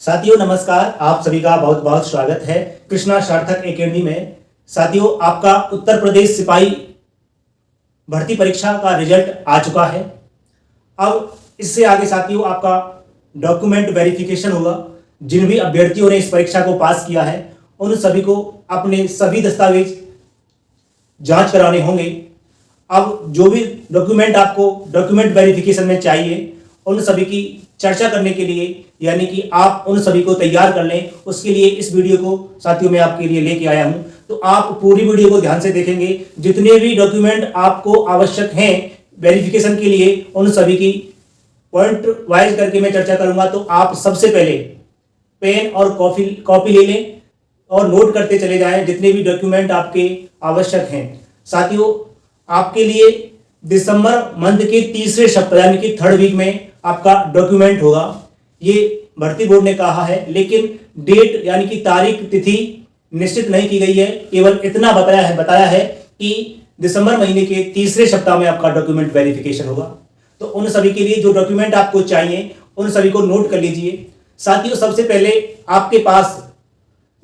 साथियों नमस्कार, आप सभी का बहुत बहुत स्वागत है कृष्णा सार्थक एकेडमी में। साथियों, आपका उत्तर प्रदेश सिपाही भर्ती परीक्षा का रिजल्ट आ चुका है। अब इससे आगे साथियों आपका डॉक्यूमेंट वेरिफिकेशन होगा। जिन भी अभ्यर्थियों ने इस परीक्षा को पास किया है उन सभी को अपने सभी दस्तावेज जांच कराने होंगे। अब जो भी डॉक्यूमेंट आपको डॉक्यूमेंट वेरिफिकेशन में चाहिए उन सभी की चर्चा करने के लिए, यानी कि आप उन सभी को तैयार कर लें, उसके लिए इस वीडियो को साथियों मैं आपके लिए लेके आया हूं। तो आप पूरी वीडियो को ध्यान से देखेंगे। जितने भी डॉक्यूमेंट आपको आवश्यक हैं वेरिफिकेशन के लिए उन सभी की पॉइंट वाइज करके मैं चर्चा करूंगा। तो आप सबसे पहले पेन और कॉपी ले लें और नोट करते चले जाएं जितने भी डॉक्यूमेंट आपके आवश्यक हैं। साथियों, आपके लिए दिसंबर मंथ के तीसरे सप्ताह यानी कि थर्ड वीक में आपका डॉक्यूमेंट होगा, ये भर्ती बोर्ड ने कहा है, लेकिन डेट यानी कि तारीख तिथि निश्चित नहीं की गई है। केवल इतना बताया है कि दिसंबर महीने के तीसरे सप्ताह में आपका डॉक्यूमेंट वेरिफिकेशन होगा। तो उन सभी के लिए जो डॉक्यूमेंट आपको चाहिए उन सभी को नोट कर लीजिए। साथियों, सबसे पहले आपके पास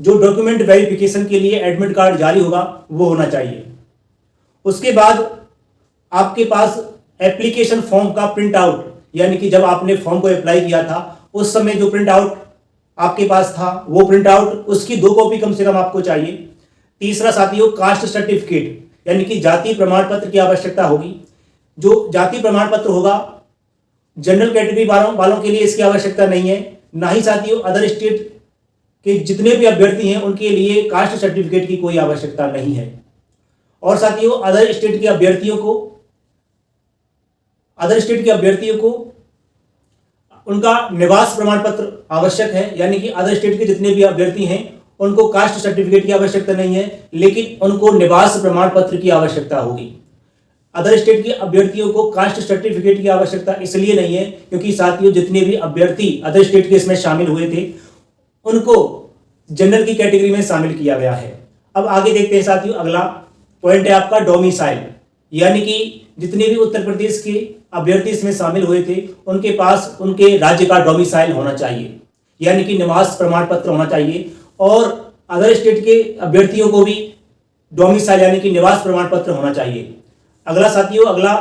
जो डॉक्यूमेंट वेरिफिकेशन के लिए एडमिट कार्ड जारी होगा वो होना चाहिए। उसके बाद आपके पास एप्लीकेशन फॉर्म का प्रिंट आउट, यानी कि जब आपने फॉर्म को अप्लाई किया था उस समय जो प्रिंट आउट आपके पास था वो प्रिंट आउट, उसकी 2 कॉपी कम से कम आपको चाहिए। तीसरा साथियों, कास्ट सर्टिफिकेट यानी कि जाति प्रमाण पत्र की आवश्यकता होगी। जो जाति प्रमाण पत्र होगा जनरल कैटेगरी वालों के लिए इसकी आवश्यकता नहीं है, ना ही साथियों अदर स्टेट के जितने भी अभ्यर्थी हैं उनके लिए कास्ट सर्टिफिकेट की कोई आवश्यकता नहीं है। और साथियों अदर स्टेट के अभ्यर्थियों को उनका निवास प्रमाण पत्र आवश्यक है, यानी कि अदर स्टेट के जितने भी अभ्यर्थी हैं उनको कास्ट सर्टिफिकेट की आवश्यकता नहीं है, लेकिन उनको निवास प्रमाण पत्र की आवश्यकता होगी। अदर स्टेट के अभ्यर्थियों को कास्ट सर्टिफिकेट की आवश्यकता इसलिए नहीं है क्योंकि साथियों जितने भी अभ्यर्थी अदर स्टेट के इसमें शामिल हुए थे उनको जनरल की कैटेगरी में शामिल किया गया है। अब आगे देखते हैं साथियों, अगला पॉइंट है आपका डोमिसाइल, यानी कि जितने भी उत्तर प्रदेश के अभ्यर्थी इसमें शामिल हुए थे उनके पास उनके राज्य का डोमिसाइल होना चाहिए, यानी कि निवास प्रमाण पत्र होना चाहिए। और अदर स्टेट के अभ्यर्थियों को भी डोमिसाइल यानी कि निवास प्रमाण पत्र होना चाहिए। अगला साथियों, अगला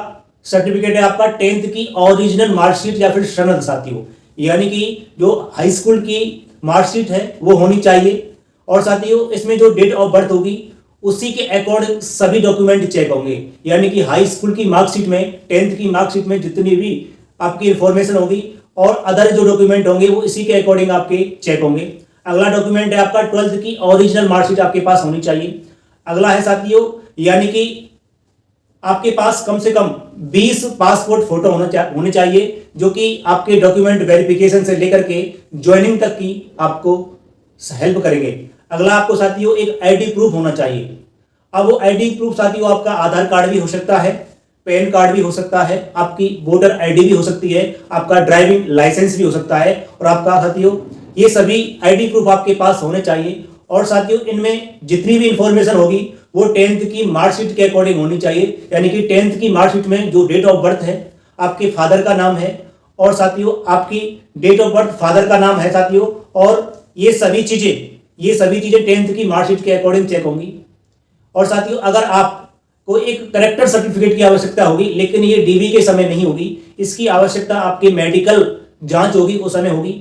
सर्टिफिकेट है आपका 10th की ओरिजिनल मार्कशीट या फिर सनद साथियों, यानी कि जो हाई स्कूल की मार्कशीट है वो होनी चाहिए। और साथियों इसमें जो डेट ऑफ बर्थ होगी उसी के अकॉर्डिंग सभी डॉक्यूमेंट चेक होंगे, यानी कि हाई स्कूल की मार्कशीट में 10th की मार्कशीट में जितनी भी आपकी इंफॉर्मेशन होगी और अदर जो डॉक्यूमेंट होंगे वो इसी के अकॉर्डिंग आपके चेक होंगे। अगला डॉक्यूमेंट है आपका 12th की ओरिजिनल मार्कशीट आपके पास होनी चाहिए। अगला है साथियों, यानी कि आपके पास कम से कम 20 पासपोर्ट फोटो होने चाहिए, जो कि आपके डॉक्यूमेंट वेरिफिकेशन से लेकर के ज्वाइनिंग तक की आपको हेल्प करेंगे। अगला आपको साथियों एक आईडी प्रूफ होना चाहिए। अब वो आईडी प्रूफ साथियों आपका आधार कार्ड भी हो सकता है, पैन कार्ड भी हो सकता है, आपकी वोटर आईडी भी हो सकती है, आपका ड्राइविंग लाइसेंस भी हो सकता है, और आपका साथियों ये सभी आईडी प्रूफ आपके पास होने चाहिए। और साथियों इनमें जितनी भी इंफॉर्मेशन होगी वो 10th की मार्कशीट के अकॉर्डिंग होनी चाहिए, यानी कि 10th की मार्कशीट में जो डेट ऑफ बर्थ है, आपके फादर का नाम है और साथियों आपकी डेट ऑफ बर्थ फादर का नाम है साथियों, और ये सभी चीजें 10th की मार्कशीट के अकॉर्डिंग चेक होंगी। और साथियों अगर आपको एक करेक्टर सर्टिफिकेट की आवश्यकता होगी, लेकिन ये डीवी के समय नहीं होगी, इसकी आवश्यकता आपके मेडिकल जांच होगी उस समय होगी।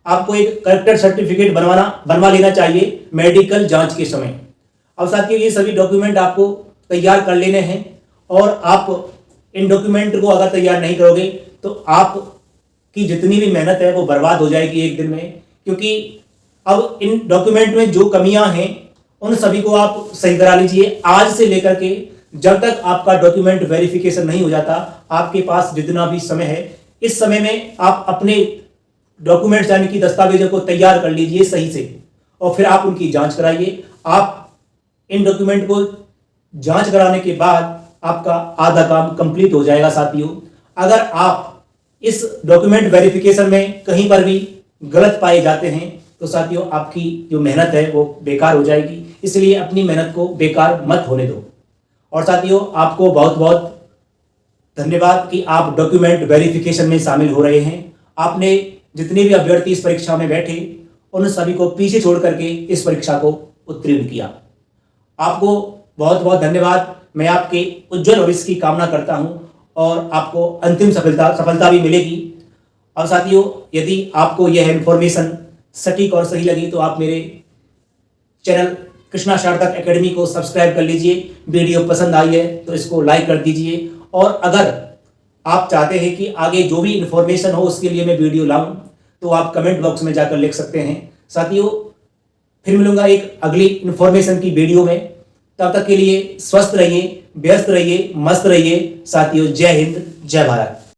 आपको एक करेक्टर सर्टिफिकेट बनवा लेना चाहिए मेडिकल जांच के समय। अब साथियों ये सभी डॉक्यूमेंट आपको तैयार कर लेने हैं, और आप इन डॉक्यूमेंट को अगर तैयार नहीं करोगे तो आपकी जितनी भी मेहनत है वो बर्बाद हो जाएगी एक दिन में, क्योंकि अब इन डॉक्यूमेंट में जो कमियां हैं उन सभी को आप सही करा लीजिए। आज से लेकर के जब तक आपका डॉक्यूमेंट वेरिफिकेशन नहीं हो जाता, आपके पास जितना भी समय है इस समय में आप अपने डॉक्यूमेंट्स यानी कि दस्तावेजों को तैयार कर लीजिए सही से, और फिर आप उनकी जांच कराइए। आप इन डॉक्यूमेंट को जांच कराने के बाद आपका आधा काम कंप्लीट हो जाएगा साथियों। अगर आप इस डॉक्यूमेंट वेरिफिकेशन में कहीं पर भी गलत पाए जाते हैं तो साथियों आपकी जो मेहनत है वो बेकार हो जाएगी, इसलिए अपनी मेहनत को बेकार मत होने दो। और साथियों आपको बहुत बहुत धन्यवाद कि आप डॉक्यूमेंट वेरिफिकेशन में शामिल हो रहे हैं। आपने जितने भी अभ्यर्थी इस परीक्षा में बैठे उन सभी को पीछे छोड़ करके इस परीक्षा को उत्तीर्ण किया। आपको बहुत बहुत धन्यवाद। मैं आपके उज्जवल भविष्य की कामना करता हूं और आपको अंतिम सफलता भी मिलेगी। और साथियों, यदि आपको यह इन्फॉर्मेशन सटीक और सही लगी तो आप मेरे चैनल कृष्णा सार्थक एकेडमी को सब्सक्राइब कर लीजिए। वीडियो पसंद आई है तो इसको लाइक कर दीजिए। और अगर आप चाहते हैं कि आगे जो भी इन्फॉर्मेशन हो उसके लिए मैं वीडियो लाऊं तो आप कमेंट बॉक्स में जाकर लिख सकते हैं। साथियों, फिर मिलूंगा एक अगली इन्फॉर्मेशन की वीडियो में। तब तक के लिए स्वस्थ रहिए, व्यस्त रहिए, मस्त रहिए। साथियों, जय हिंद, जय भारत।